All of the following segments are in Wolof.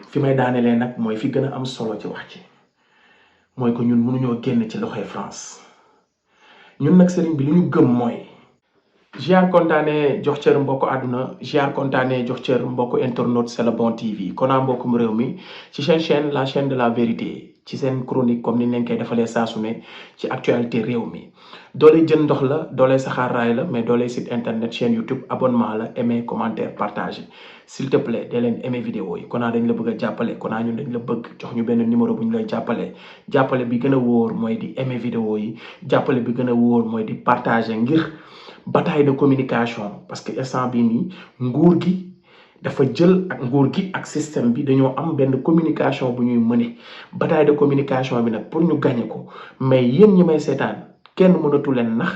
fi may daanelee nag mooy fi gën a am solo ci wax ci mooy ko ñun mënuñoo génn ci loxoy France ñun nag sëriñ bi li ñu gëm mooy jiar kontaane jox cër mbokk àdduna jiar kontaane jox cër mbokk internaute C'est le bon TV Kona mbokkum réew mi ci seen chaîne la chaîne de la vérité ci seen chronique comme ni ñu leen koy defalee saa su ne ci actualité réew mi doole jën ndox la doole saxaar raay la mais doole site internet chaîne YouTube abonnement la aimer commentaire partager s'il te plaît dee leen aimer vidéo yi Kona dañ la bëgg a jàppale Kona ñun dañ la bëgg jox ñu benn numéro bu ñu lay jàppale bi gën a wóor mooy di aimer vidéo yi jàppale bi gën a wóor mooy di partager ngir bataille de communication parce que instant bi nii nguur gi dafa jël ak nguur gi ak système bi dañoo am benn communication bu ñuy mëne bataille de communication bi nag pour ñu gagner ko mais yéen ñi may seetaan kenn mënatu leen nax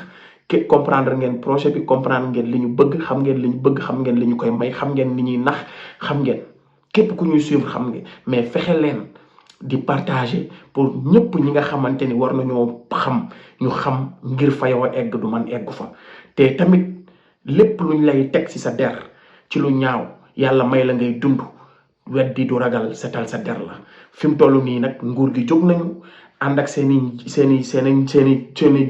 comprendre ngeen projet bi comprendre ngeen li ñu bëgg xam ngeen li ñu bëgg xam ngeen li ñu koy may xam ngeen ni ñuy nax xam ngeen képp ku ñuy suivre xam ngeen mais fexe leen di partager pour ñëpp ñi nga xamante ni war nañoo xam ñu xam ngir fa yow a egg du man eggu fa te tamit lépp luñ lay teg ci sa der ci lu ñaaw yàlla may la ngay dund weddi du ragal setal sa der la fi mu toll nii nag nguur gi jóg nañu ànd ak seeni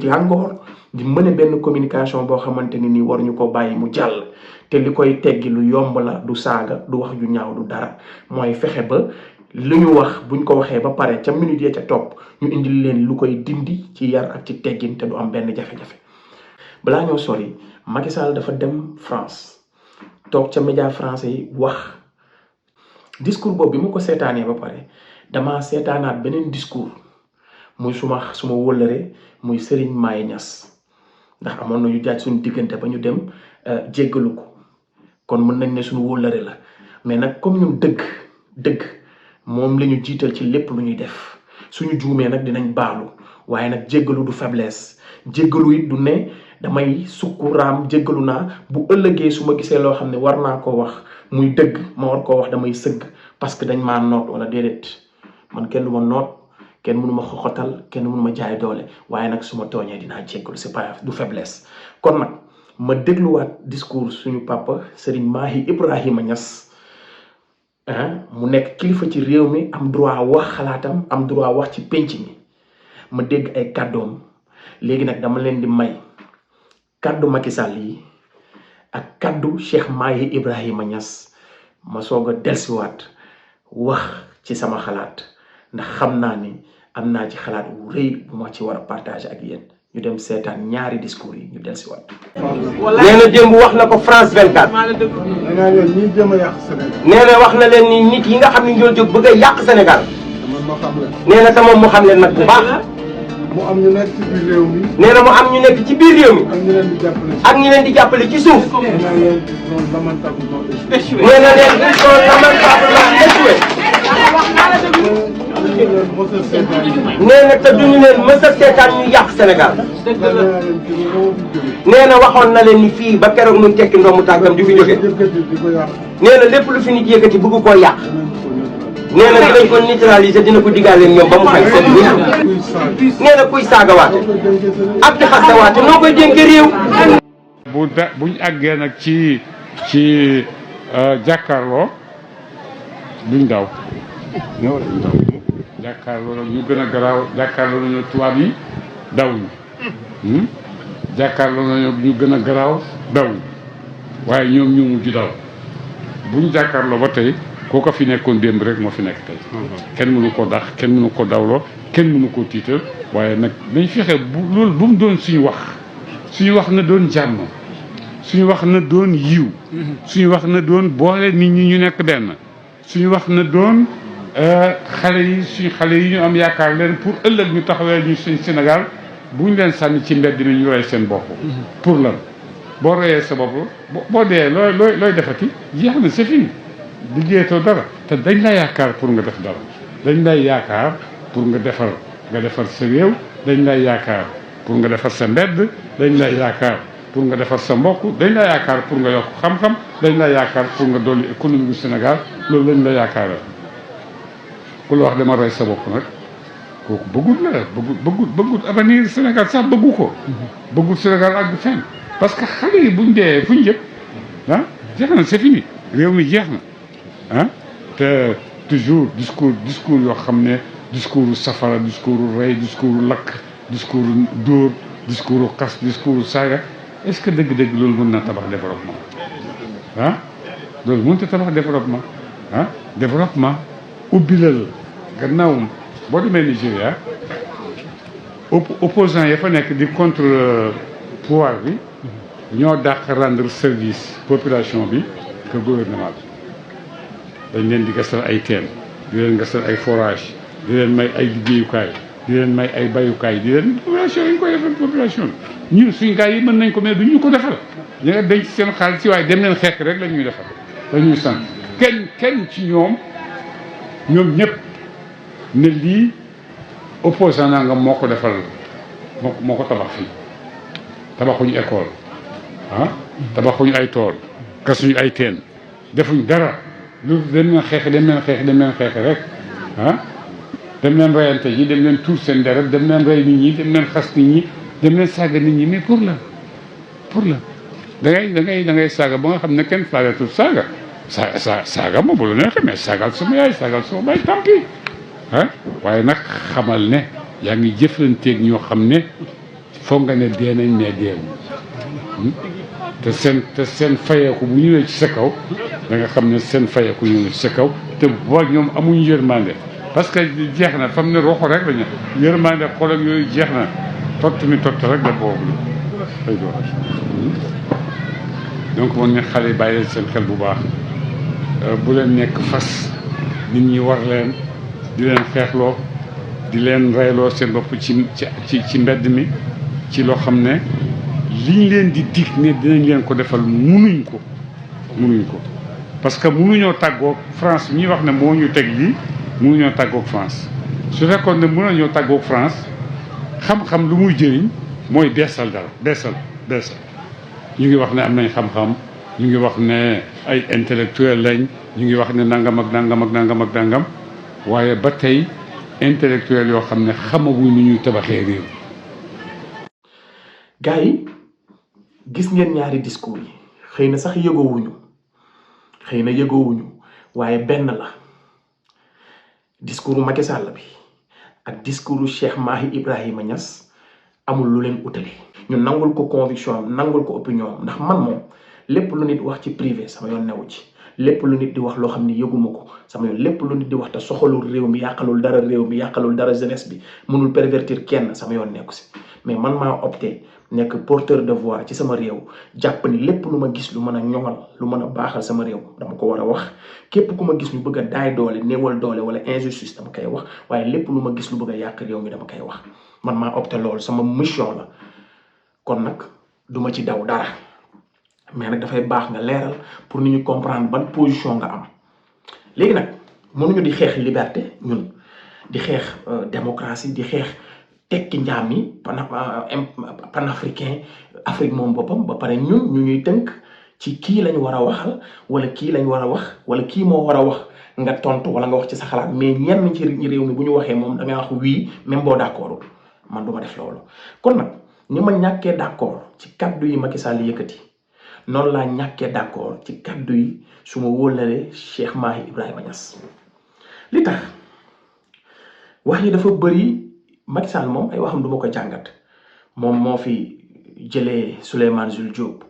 jàngoor di mën a benn communication boo xamante ni nii waruñu ko bàyyi mu jàll te li koy teggi lu yomb la du saaga du wax ju ñaaw du dara mooy fexe ba lu ñu wax buñ ko waxee ba pare ca minute ya ca topp ñu indil leen lu koy dindi ci yar ak ci teggin te du am benn jafe-jafe balaa ñoo sori Macky Sall dafa dem France toog ca média français yi wax discours boobu bi ma ko seetaanee ba pare dama seetaanaat beneen discours muy suma wëllëre muy Serigne Mahi Niass ndax amoon na ñu jaaj suñu diggante ba ñu dem jéggalu ko kon mën nañ ne suñu wëllëre la mais nag comme ñun dëgg moom la ñu jiital ci lépp lu ñuy def suñu juumee nag dinañ baalu waaye nag jéggalu du faiblesse jéggalu it du ne damay sukkuraam jéggalu naa bu ëllëgee su ma gisee loo xam ne war naa ko wax muy dëgg ma war koo wax damay sëgg parce que dañ maa noot wala déedéet man kenn du ma noot kenn mënu ma xoxotal kenn mënu ma jaay doole waaye nag su ma tooñee dinaa jéggalu c'est pas du faiblesse kon nag ma dégluwaat discours suñu papa Serigne Mahi Ibrahima Niass mu nekk kilifa ci réew mi am droit wax xalaatam am droit wax ci penc mi ma dégg ay kàddoom léegi nag dama leen di may kaddu Macky Sall yi ak kaddu Cheikh Mahi Ibrahima Niass ma soog a delsiwaat wax ci sama xalaat ndax xam naa ni am naa ci xalaat wu rëy bu ma ci war a partager ak yéen ñu dem seetaan ñaari discours yi ñu delsiwaat. nee na démb wax na ko France 24. nee na wax na leen ni nit yi nga xam ne ñoo jóg bëgg a yàq Sénégal. nee na te moom mu xam leen nag bu baax. mu am ñu nekk ci biir réew mi. nee na mu am ñu nekk ci biir réew mi. ak ñu leen di jàppale ak ñi leen di jàppale ci suuf. nee na leen ils sont lamentablement échoués. nee na leen ils sont lamentablement échoués. nee na te duñu leen mës a seetaan ñu yàq Sénégal. nee na waxoon na leen ni fii ba keroog mu tekki ndomu tànkam di fi jóge. nee na lépp lu fi nit yëkkati bëgg koo yàq. nee na dinañ ko neutraliser dina ko diggaale ñoom ba mu fay seen nee na kuy saagawaate ak di xasawaate noo koy dénkee réew. buñ àggee nag ci jàkkaarloo duñ daw ñoo duñ daw jàkkaarloo nag ñu gën a garaaw jàkkaarloo nañu tubaab yi dawuñu jàkkaarloo nañu ñu gën a garaaw dawuñu waaye ñoom ñu mujj daw buñ jàkkaarloo ba tey kooka fi nekkoon démb rek moo fi nekk tey kenn mënu ko dax kenn mënu ko dawloo kenn mënu ko tiital waaye nag dañ fexe loolu bu mu doon suñu wax na doon jàmm suñu wax na doon yiw suñu wax na doon boole nit ñi ñu nekk benn suñu wax na doon xale yi ñu am yaakaar leen pour ëllëg ñu taxawee ñu suñ Sénégal bu ñu leen sànni ci mbedd dina ñu rey seen bopp pour lan boo reyee sa bopp boo dee looy defati jeex na c'est fini liggéeyatoo dara te dañ la yaakaar pour nga def dara dañ lay yaakaar pour nga defar sa réew dañ lay yaakaar pour nga defar sa mbedd dañ lay yaakaar pour nga defar sa mbokk dañ la yaakaar pour nga yokk xam-xam dañ la yaakaar pour nga dolli économie du Sénégal loolu lañ la yaakaar ku la wax dama rey sa bopp nag kooku bëggul avenir Sénégal sax bëggu ko bëggul Sénégal ak fenn parce que xale yi buñ dee fuñ jëm jeex na c'est fini réew mi jeex na te toujours discours yoo xam ne discours safara discours rey discours lakk discours dóor discours xas discours saaga est-ce que dëgg-dëgg loolu mën na tabax développement ah loolu mënut a tabax développement ah développement ubbi la gannaaw boo demee Nigéria opposant ya fa nekk di contre pouvoir bi ñoo dàq rendre service population bi que gouvernement bi dañ leen di gasal ay teen di leen gasal ay forage di leen may ay liggéeyukaay di leen may ay bayukaay di leen population yi ñu koy defal population bi ñun suñu gars yi mën nañ ko mais duñ ñu ko defal ñu nga denc seen xaalis ci waaye dem leen xeex rek la ñuy defal dañuy sant kenn ci ñoom ñëpp ne lii opposant naa nga moo ko defal moo ko tabax fii tabaxuñu école ah tabaxuñu ay tool gasuñu ay teen defuñ dara lu dem leen xeex rek ah dem leen reyante ji dem leen tuur seen deret dem leen rey nit ñi dem leen xas nit ñi dem leen saaga nit ñi mais pour la da ngay saaga ba nga xam ne kenn faaletul saaga saaga ma bu la neexee mais saagal sama yaay saagal sama baay tampi ah waaye nag xamal ne yaa ngi jëflanteeg ñoo xam ne foog nga ne dee nañ mais deewuñ te seen fayeeku bu ñëwee ci sa kaw da nga xam ne seen fayeeku ñëwee ci sa kaw te boo ñoom amuñu yërmande parce que jeex na fam ne roxu rek lañu yërmande xolam yooyu jeex na tott rek la boobu la ay donc man ne xale yi bàyyi leen seen xel bu baax bu leen nekk fas nit ñi war leen di leen xeexloo di leen reyloo seen bopp ci mbedd mi ci loo xam ne liñ leen di dig ne dinañ leen ko defal munuñ ko parce que munuñoo tàggoog France ñuy wax ne moo ñu teg lii munuñoo tàggoog France su fekkoon ne mënuñoo tàggoog France xam-xam lu muy jëriñ mooy beesal dara beesal ñu ngi wax ne am nañ xam-xam ñu ngi wax ne ay intellectuel lañ ñu ngi wax ne nangam waaye ba tey intellectuel yoo xam ne xamaguñ ni ñuy tabaxee réew. gars yi gis ngeen ñaari discours yi xëy na sax yëgoowuñu waaye benn la discours Macky Sall bi ak discours Cheikh Mahi Ibrahima Niass amul lu leen utale ñu nangul ko conviction am nangul ko opinion am ndax man moom lépp lu nit wax ci privé sama yoon newu ci lépp lu nit di wax loo xam ni yëguma ko sama yoon lépp lu nit di wax te soxalul réew mi yàqalul dara jeunesse bi mënul pervertir kenn sama yoon nekku si mais man maa opté nekk porteur de voix ci sama réew jàpp ni lépp lu ma gis lu mën a ñoŋal lu mën a baaxal sama réew dama ko war a wax képp ku ma gis ñu bëgg a daay doole néewal doole wala injustice dama koy wax waaye lépp lu ma gis lu bëgg a yàq réew mi dama koy wax man maa opté loolu sama mission la kon nag duma ci daw dara mais nag dafay baax nga leeral pour nit ñu comprendre ban position nga am léegi nag mënuñu di xeex liberté ñun di xeex démocratie di xeex tekki njaam yi panafricain Afrique moom boppam ba pare ñun ñu ñuy tënk ci kii lañ war a waxal wala kii lañ war a wax wala kii moo war a wax nga tontu wala nga wax ci sa xalaat mais ñenn ci réew mi bu ñu waxee moom da ngay wax wii même boo d'accord man du ma def loolu. kon nag ni ma ñàkkee d'accord ci kaddu yi Macky Sall yëkkati noonu laa ñàkkee d'accord ci kaddu yi su ma wóolalee Cheikh Mahi Ibrahima Niass li tax wax yi dafa bëri. Macky Sall moom ay waxam du ma ko jàngat moom moo fi jëlee Souleymane Jules Diop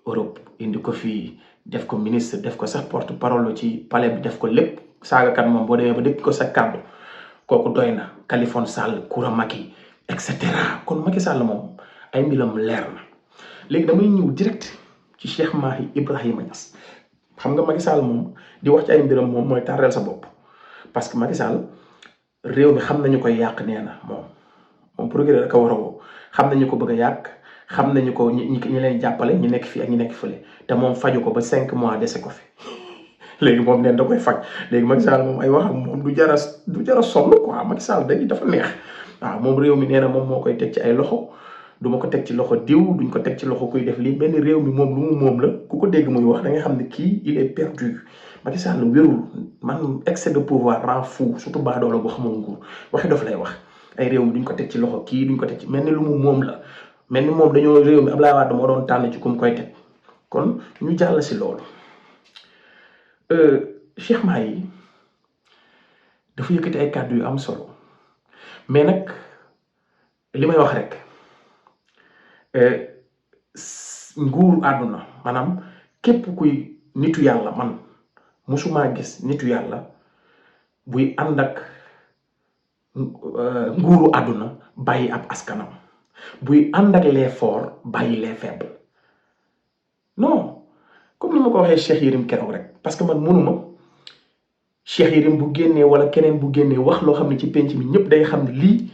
Europe indi ko fii def ko ministre def ko sax porte parole ci palais bi def ko lépp saagakat moom boo demee ba dëkk ko sa kàddu kooku doy na Khaliphone Sall Koura Macky et cetera kon Macky Sall moom ay mbiram leer na léegi damay ñëw direct ci Cheikh Mahi Ibrahima Niass xam nga Macky Sall moom di wax ci ay mbiram moom mooy tàrreel sa bopp parce que Macky Sall réew mi xam nañu koy yàq nee na moom procureur rek a war a woo xam nañu ko bëgg a yàq xam nañu ko ñi leen jàppale ñi nekk fii ak ñi nekk fële te moom faju ko ba 5 mois dese ko fi léegi moom neen da koy faj léegi Macky Sall moom ay waxam moom du jara sonn quoi Macky Sall dafa neex waaw moom réew mi nee na moom moo koy teg ci ay loxo du ma ko teg ci loxo diw duñ ko teg ci loxo kuy def lii benn réew mi moom lu mu moom la ku ko dégg muy wax da nga xam ne kii il est perdu Macky Sall wérul man excès de pouvoir rend fou surtout baadoola boo xamul nguur waxi dof lay wax ay réew mi duñ ko teg ci loxo kii duñ ko teg ci mel ni lu mu moom la mel ni moom dañoo réew mi Abdoulaye Wade moo doon tànn ci ku mu koy teg kon ñu jàll si loolu Cheikh Mahi dafa yëkkati ay kàddu yu am solo mais nag li may wax rek nguuru àdduna maanaam képp kuy nitu yàlla man musuma gis nitu yàlla buy ànd ak nguuru àdduna bàyyi ab askanam buy ànd ak les forts bàyyi les faibles non comme ni ma ko waxee Cheikh Yérim keroog rek parce que man mënuma Cheikh Yérim bu génnee wala keneen bu génnee wax loo xam ne ci penc mi ñëpp day xam ne lii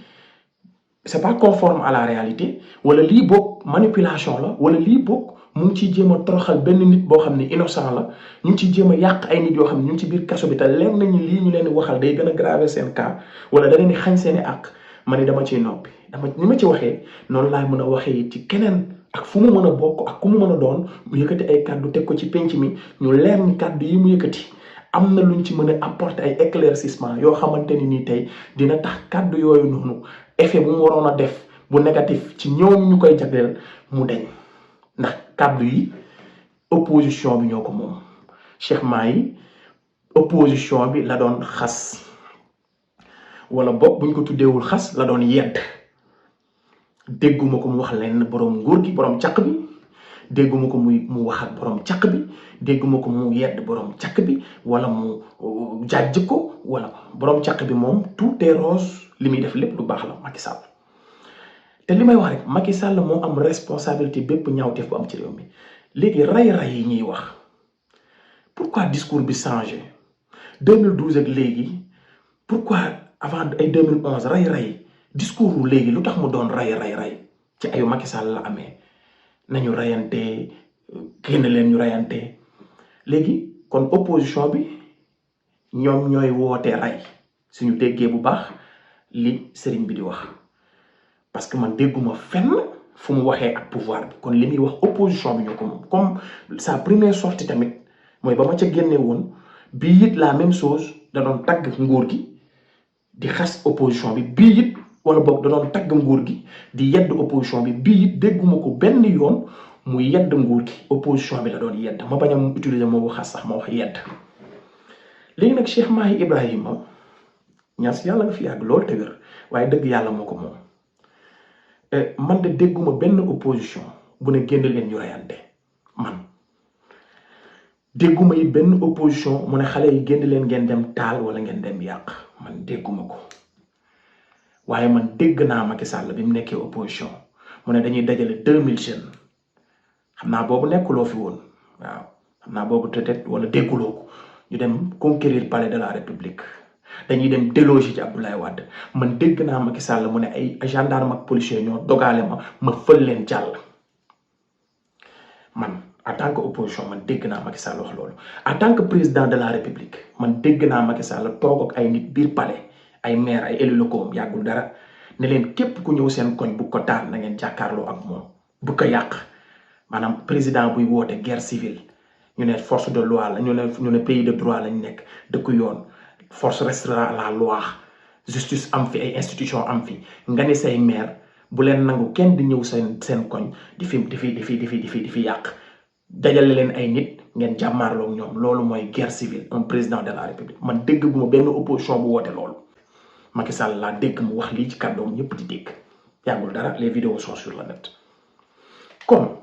c'est pas conforme à la réalité wala lii boog manipulation la wala lii boog mu ngi ciy jéem a toroxal benn nit boo xam ne innocent la ñu ngi ciy jéem a yàq ay nit yoo xam ne ñu ngi ci biir kaso bi te leer nañu lii ñu leen di waxal day gën a graver seen cas wala da leen di xañ seeni àq ma ne dama ciy noppi ni ma ci waxee noonu laa mën a waxee ci keneen ak fu mu mën a bokk ak ku mu mën a doon mu yëkkati ay kàddu teg ko ci penc mi ñu leer ni kàddu yi mu yëkkati am na luñ ci mën a apporter ay éclaircissement yoo xamante ni nii tey dina tax kàddu yooyu noonu effet bu mu waroon a def bu négatif ci ñoom ñu koy jagleel mu deñ ndax kàddu yi opposition bi ñoo ko moom Cheikh Mahi opposition bi la doon xas wala boog buñ ko tuddeewul xas la doon yedd dégguma ko mu wax leen borom nguur gi borom caq bi dégguma ko mu wax ak borom caq bi dégguma ko mu yedd borom caq bi wala mu jàjj ko wala borom caq bi moom tout est rose li muy def lépp lu baax la Macky Sall te li may wax rek Macky Sall moo am responsabilité bépp ñaawteef bu am ci réew mi léegi ray-ray yi ñuy wax pourquoi discours bi changé 2012 ak léegi pourquoi avant ay 2011 ray-ray discours wu léegi lu tax mu doon ray ci ayu Macky Sall la amee nañu rayante génn leen ñu rayante léegi kon opposition bi ñoom ñooy woote ray suñu déggee bu baax li Serigne bi di wax parce que man dégguma fenn fu mu waxee ak pouvoir bi kon li muy wax opposition bi ñoo ko moom comme sa première sortie tamit mooy ba ma ca génne woon bii it la même chose da doon tagg nguur gi di xas opposition bi bii it wala boog da doon tagg nguur gi di yedd opposition bi bii it dégguma ko benn yoon muy yedd nguur gi opposition bi la doon yedd ma bañ a utiliser moo xas sax ma wax yedd léegi nag Cheikh Mahi Ibrahima Niass yàlla nga fi yàgg loolu te wér waaye dëgg yàlla moo ko moom man de dégguma benn opposition bu ne génn leen ñu reyante man dégguma yi benn opposition mu ne xale yi génn leen ngeen dem taal wala ngeen dem yàq man dégguma ko waaye man dégg naa Macky Sall bi mu nekkee opposition mu ne dañuy dajale 2000 jeunes xam naa boobu nekkuloo fi woon waaw xam naa boobu peut-être wala dégguloo ko ñu dem conquérir palais de la République dañuy dem déloger ci Abdoulaye Wade man dégg naa Macky Sall mu ne ay gendarme ak policier ñoo dogaale ma fël leen jàll man en tant que opposition man dégg naa Macky Sall wax loolu en tant que président de la République man dégg naa Macky Sall toog ak ay nit biir palais ay maire ay élus locaux yàggul dara ne leen képp ku ñëw seen koñ bu ko taal na ngeen jàkkaarloo ak moom bu ko yàq maanaam président buy woote guerre civile ñu ne force de loi la ñu ne pays de droit lañ nekk dëkku yoon force restera la loi justice am fi ay institution am fi nga ne say maire bu leen nangu kenn di ñëw seen koñ di fi yàq dajale leen ay nit ngeen jàmmaarloo ñoom loolu mooy guerre civile un président de la République man dégg gu ma benn opposition bu woote loolu Macky Sall laa dégg mu wax lii ci kàddoom ñëpp di dégg yàggul dara les vidéos sont sur le net kon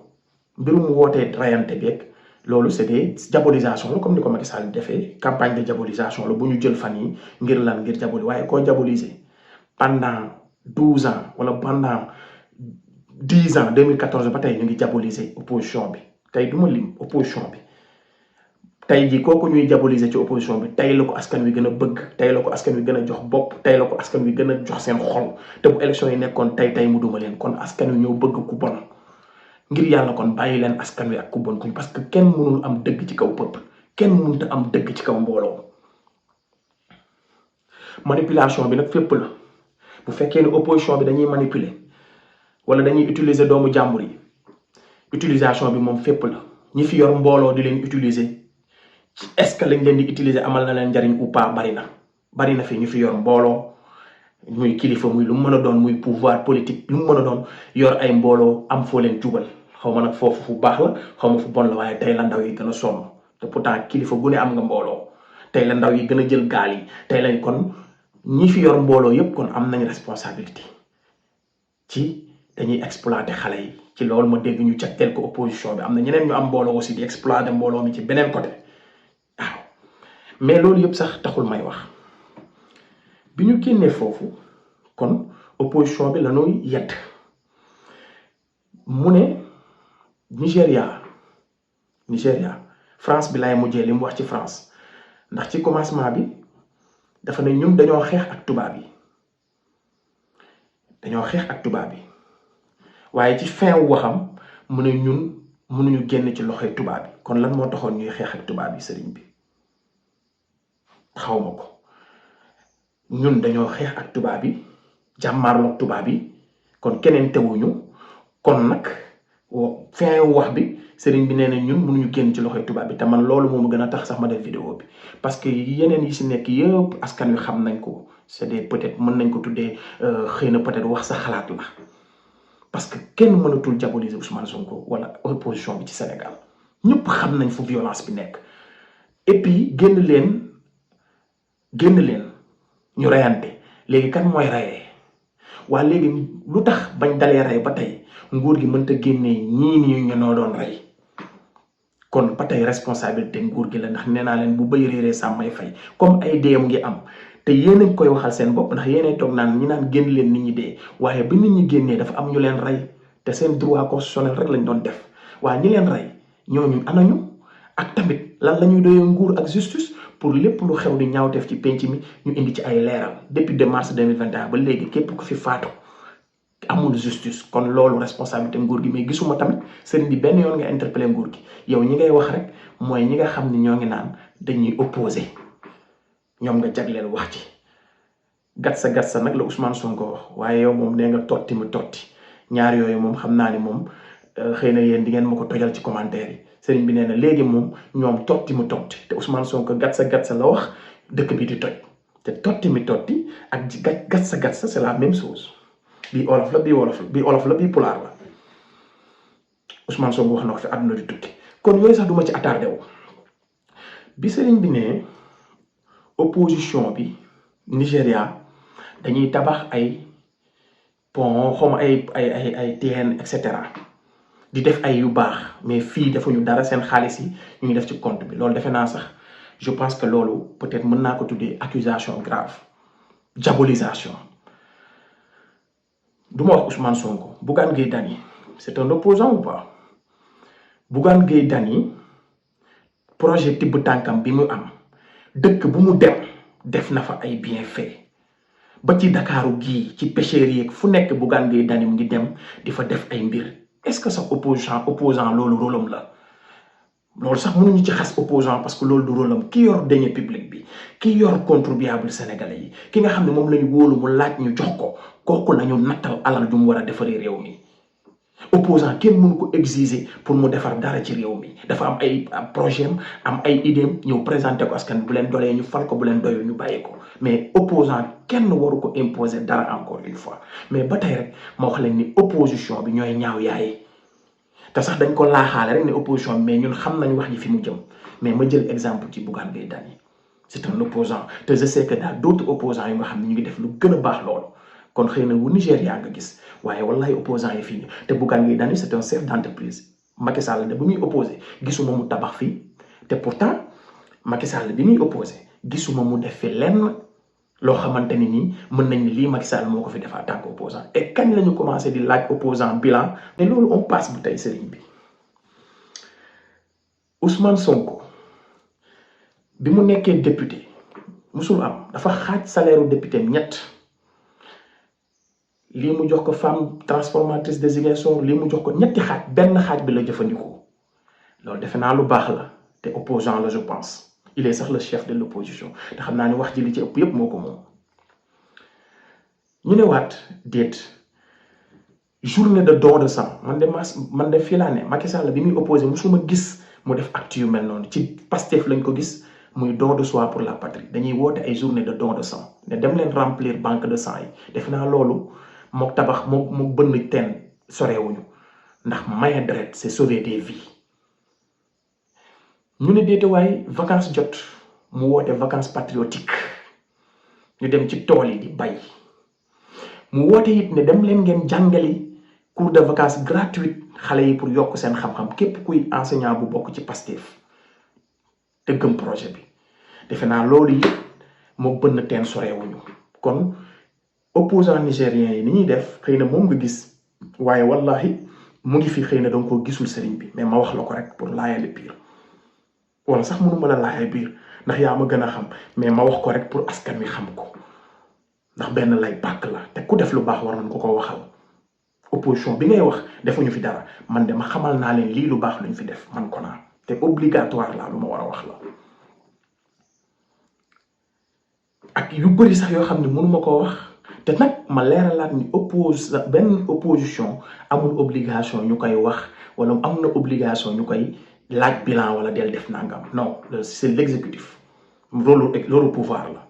mbirum wootee rayante beeg loolu c'est des diabolisation la comme ni ko Macky Sall defee campagne de diabolisation la bu ñu jël fan yi ngir lan ngir diaboli waaye koo diaboliser pendant 12 ans wala pendant 10 ans 2014 ba tey ñu ngi diaboliser opposition bi tey du ma lim opposition bi tey jii kooku ñuy diaboliser ci opposition bi tey la ko askan wi gën a bëgg tey la ko askan wi gën a jox bopp tey la ko askan wi gën a jox seen xol te bu élection yi nekkoon tey mu duma leen kon askan wi ñoo bëgg ku bon ngir yàlla kon bàyyi leen askan wi ak ku bon kuñ parce que kenn mënul am dëgg ci kaw peuple kenn mënut a am dëgg ci kaw mbooloo manipulation bi nag fépp la bu fekkee ne opposition bi dañuy manipuler wala dañuy utiliser doomu jàmbur yi utilisation bi moom fépp la ñi fi yor mbooloo di leen utiliser est-ce que lañ leen di utiliser amal na leen njariñ ou pas bari na fi ñu fi yor mbooloo muy kilifa muy lu mu mën a doon muy pouvoir politique lu mu mën a doon yor ay mbooloo am foo leen jubal xaw ma nag foofu fu baax la xaw ma fu bon la waaye tey la ndaw yi gën a sonn te pourtant kilifa gu ne am nga mbooloo tey la ndaw yi gën a jël gaal yi tey lañ kon ñi fi yor mbooloo yépp kon am nañ responsabilité ci dañuy exploiter xale yi ci loolu ma dégg ñu jagleel ko opposition bi am na ñeneen ñu am mbooloo aussi di exploiter mbooloo mi ci beneen côté waaw mais loolu yëpp sax taxul may wax bi ñu génnee foofu kon opposition bi la ñuy yedd mu ne Nigéria France bi lay mujjee li mu wax ci France ndax ci commencement bi dafa ne ñun dañoo xeex ak tubaab yi waaye ci fin wu waxam mu ne ñun mënuñu génn ci loxoy tubaab yi kon lan moo taxoon ñuy xeex ak tubaab yi sëriñ bi xaw ma ko ñun dañoo xeex ak tubaab yi jàmmaarloog tubaab yi kon keneen tewuñu kon nag fin wu wax bi sëriñ bi nee na ñun mënuñu génn ci loxoy tubaab bi te man loolu moo ma gën a tax sax ma def vidéo bi parce que yeneen yi si nekk yëpp askan wi xam nañ ko c'est des peut-être mën nañ ko tuddee xëy na peut-être wax sa xalaat la parce que kenn mënatul diaboliser Ousmane Sonko wala opposition bi ci Sénégal ñëpp xam nañ fu violence bi nekk et puis génn leen ñu reyante léegi kan mooy reyee waa léegi lu tax bañ dalee rey ba tey nguur gi mënta génnee ñii nii ñu noo doon rey kon ba tey responsabilité nguur gi la ndax nee naa leen bu bëy réeree sàmmay fay comme ay dee mu ngi am te yéen a ngi koy waxal seen bopp ndax yéenay toog naan ñi naan génn leen nit ñi dee waaye bi nit ñi génnee dafa am ñu leen rey te seen droit constitutionnel rek lañ doon def waaye ñi leen rey ñooñu anañu ak tamit lan la ñuy doyee nguur ak justice pour lépp lu xew di ñaawteef ci penc mi ñu indi ci ay leeral depuis de mars 2021 ba léegi képp ku fi faatu amul justice kon loolu responsabilité nguur gi mais gisuma tamit sëriñ bi benn yoon nga interpellé nguur gi yow ñi ngay wax rek mooy ñi nga xam ni ñoo ngi naan dañuy opposé ñoom nga jagleel wax ci gatsa nag la Ousmane Sonko wax waaye yow moom nee nga totti mu totti ñaar yooyu moom xam naa ni moom xëy na yéen di ngeen ma ko tojal ci commentaire yi sëriñ bi nee na léegi moom ñoom totti mu totti te Ousmane Sonko gatsa la wax dëkk bi di toj te totti mi totti ak gatsa c'est la même chose bii olof la bii pulaar la Ousmane Sonko wax na ko fi àdduna di tukki kon yooyu sax duma ci attardé wu bi sëriñ bi ne opposition bi Nigéria dañuy tabax ay pont xom ay teen et cetera di def ay yu baax mais fii defuñu dara seen xaalis yi ñu ngi def ci compte bi loolu defe naa sax je pense que loolu peut-être mën naa ko tuddee accusation grave diabolisation du ma wax Ousmane Sonko Bougane Gueye Dany c'est un opposant ou pas Bougane Gueye Dany projet tibb tànkam bi mu am dëkk bu mu dem def na fa ay bienfait ba ci Dakaru gii ci pêcherie yeeg fu nekk Bougane Gueye Dany mu ngi dem di fa def ay mbir est-ce que sax opposant loolu rôlam la loolu sax mënuñu ci xas opposant parce que loolu du rôlam ki yor deniers publics bi ki yor contribuable sénégalais yi ki nga xam ne moom la ñu wóolu mu laaj ñu jox ko kooku la ñu nattal alal ju mu war a defaree réew mi opposant kenn mënu ko exiger pour mu defar dara ci réew mi dafa am ay projet am ay idéem ñëw présenté ko askan bu leen dolee ñu fal ko bu leen doyul ñu bàyyi ko mais opposant kenn waru ko imposer dara encore une fois mais ba tey rek ma wax leen ni opposition bi ñooy ñaaw yaaye te sax dañ ko laaxaale rek ne opposition mais ñun xam nañ wax ji fi mu jëm mais ma jël exemple ci Bougane Gueye Dany c'est un opposant te je sais que daal d'autres opposants yu nga xam ne ñu ngi def lu gën a baax loolu kon xëy na wu Nigéria nga gis waaye wallahi opposant yi fii te Bougane Gueye Dany c'est un chef d'entreprise Macky Sall ne bu muy opposé gisuma mu tabax fii te pourtant Macky Sall bi muy opposé gisuma mu def fi lenn loo xamante ni nii mën nañ ni lii Macky Sall moo ko fi def en tant que opposant et kañ la ñu commencé di laaj opposant bilan mais loolu on passe bu tey sëriñ bi Ousmane Sonko bi mu nekkee député musul am dafa xaaj salaire u député ñett lii mu jox ko femme transformatrice de Ziguinchor lii mu jox ko ñetti xaaj benn xaaj bi la jëfandikoo loolu defe naa lu baax la te opposant la je pense il est sax le chef de l'opposition te xam naa ni wax ji li ci ëpp yépp moo ko moom ñu ne waat déet journée de don de sang man de fii laa ne Macky Sall bi muy opposé musuma gis mu def acte yu mel noonu ci Pastef lañ ko gis muy don de soi pour la patrie dañuy woote ay journée de don de sang ne dem leen remplir banque de sang yi defe naa loolu mook tabax mook bënn teen sorewuñu ndax maye deret c'est sauver des vies ñu ne déete waaye vacances jot mu woote vacances patriotiques ñu dem ci tool yi di bay mu woote it ne dem leen ngeen jàngali cours de vacances gratuite xale yi pour yokk seen xam-xam képp kuy enseignant bu bokk ci Pastef te gëm projet bi defe naa loolu yëpp moo bënn teen sorewuñu kon opposant nigérien yi ni ñuy def xëy na moom nga gis waaye wallahi mu ngi fi xëy na danga ko gisul sëriñ bi mais ma wax la ko rek pour laayale biir wala sax mënuma la laayale biir ndax yaa ma gën a xam mais ma wax ko rek pour askan wi xam ko ndax benn lay bàkk la te ku def lu baax war nañ ko waxal opposition bi ngay wax defuñu fi dara man de ma xamal naa leen lii lu baax luñ fi def man Kona te obligatoire la lu ma war a wax la ak yu bëri sax yoo xam ne mënuma koo wax te nag ma leeralaat ni benn opposition amul obligation ñu koy wax wala am na obligation ñu koy laaj bilan wala del def nangam non c'est l'exécutif loolu pouvoir la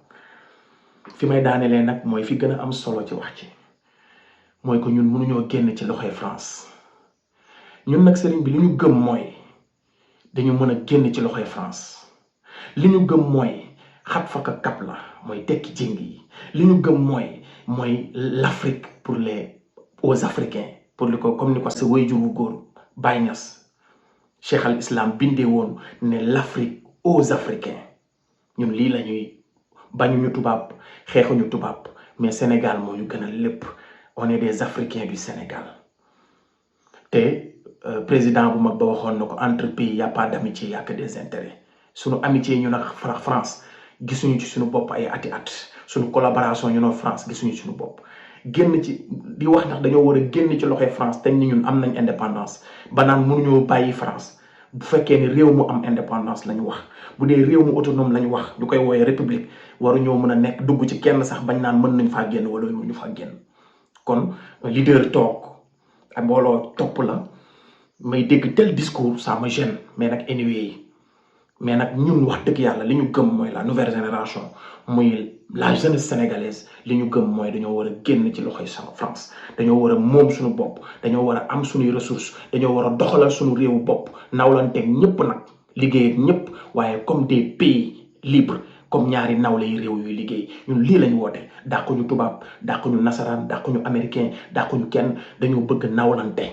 fi may daanelee nag mooy fi gën a am solo ci wax ci mooy ko ñun mënuñoo génn ci loxoy France ñun nag sëriñ bi li ñu gëm mooy dañu mën a génn ci loxoy France li ñu gëm mooy xat faka kap la mooy tekki jéng yi li ñu gëm mooy l'Afrique aux Africains pour li ko comme ni ko sa waajur bu góor Baye Niass Cheikh al Islam bindee woon ne l'Afrique aux Africains ñun lii la ñuy bañuñu tubaab xeexuñu tubaab mais Sénégal moo ñu gënal lépp on est des Africains du Sénégal te président bu mag ba waxoon na ko entre pays y a pas d'amitié y a que des intérêts sunu amitié ñu nag France gisuñu ci suñu bopp ay ati at suñu collaboration ñu nag France gisuñu ci suñu bopp génn ci di wax ndax dañoo war a génn ci loxoy France te ni ñun am nañ indépendance ba naan mënuñoo bàyyi France bu fekkee ni réew mu am indépendance lañu wax bu dee réew mu autonome lañu wax ñu koy wooyee république waruñoo mën a nekk dugg ci kenn sax bañ naan mën nañ faa génn wala ñu faa génn kon leader toog ak mbooloo topp la may dégg tel discours ça me gêne mais nag anyway mais nag ñun wax dëgg yàlla li ñu gëm mooy la nouvelle génération muy la jeunesse sénégalaise li ñu gëm mooy dañoo war a génn ci loxoy France dañoo war a moom suñu bopp dañoo war a am suñuy ressources dañoo war a doxalal suñu réewu bopp nawlanteeg ñëpp nag liggéey ak ñëpp waaye comme des pays libres comme ñaari nawle yi réew yuy liggéey ñun lii lañu woote dàquñu tubaab dàquñu nasaraan dàquñu américain dàquñu kenn dañoo bëgg nawlante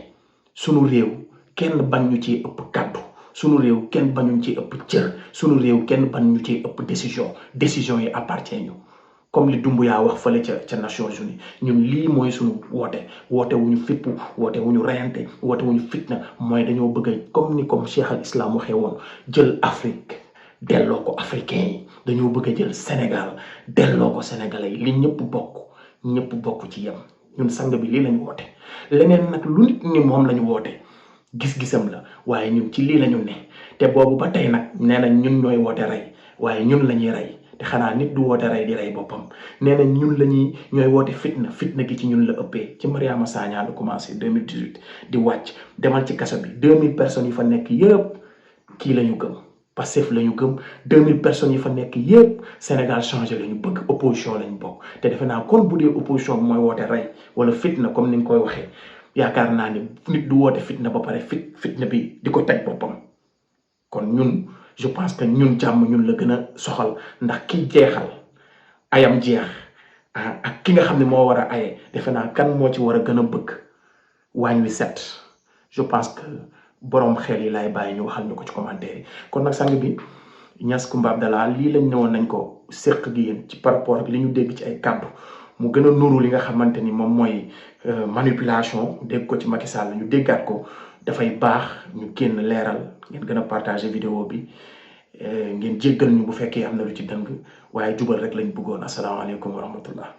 suñu réew kenn bañ ñu ci ëpp kàddu sunu réew kenn bañuñ ci ëpp cër sunu réew kenn bañuñ ci ëpp décision yi appartient ñu comme li Dumbuya wax fële ca Nations Unies ñun lii mooy sunu woote wuñu fippu woote wuñu reyante woote wuñu fitna mooy dañoo bëgg comme Cheikh al Islam waxee woon jël Afrique delloo ko africain yi dañoo bëgg a jël Sénégal delloo ko sénégalais yi li ñëpp bokk ci yem ñun sang bi lii lañu woote leneen nag lu nit ni moom lañu woote gis-gisam la waaye ñun ci lii lañu ne te boobu ba tey nag nee nañ ñun ñooy woote rey waaye ñun lañuy rey te xanaa nit du woote rey di rey boppam nee nañ ñun ñooy woote fitna gi ci ñun la ëppee ci Mariama Sagna la commencé 2018 di wàcc demal ci kaso bi 2000 personnes yi fa nekk yëpp kii la ñu gëm Pastef la ñu gëm 2000 personnes yi fa nekk yëpp Sénégal changé la ñu bëgg opposition la ñu bokk te defe naa kon bu dee opposition bi mooy woote rey wala fitna comme ni nga koy waxee yaakaar naa ni nit du woote fitna ba pare fitna bi di ko teg boppam kon ñun je pense que ñun jàmm ñun la gën a soxal ndax ki jeexal ayam jeex ak ki nga xam ne moo war a aye defe naa kan moo ci war a gën a bëgg waañ wi set je pense que borom xel yi laay bàyyi ñu waxal ñu ko ci commentaire yi kon nag sang bi Niass Coumba Abdallah lii lañ ñëwoon nañ ko séq gi yéen ci par rapport ak li ñu dégg ci ay kàddu mu gën a nuru li nga xamante ni moom mooy manipulation dégg ko ci Macky Sall ñu déggaat ko dafay baax ñu génn leeral ngeen gën a partager vidéo bi ngeen jéggal ñu bu fekkee am na lu ci dëng waaye jubal rek lañ bëggoon asalaamaaleykum wa rahmatullah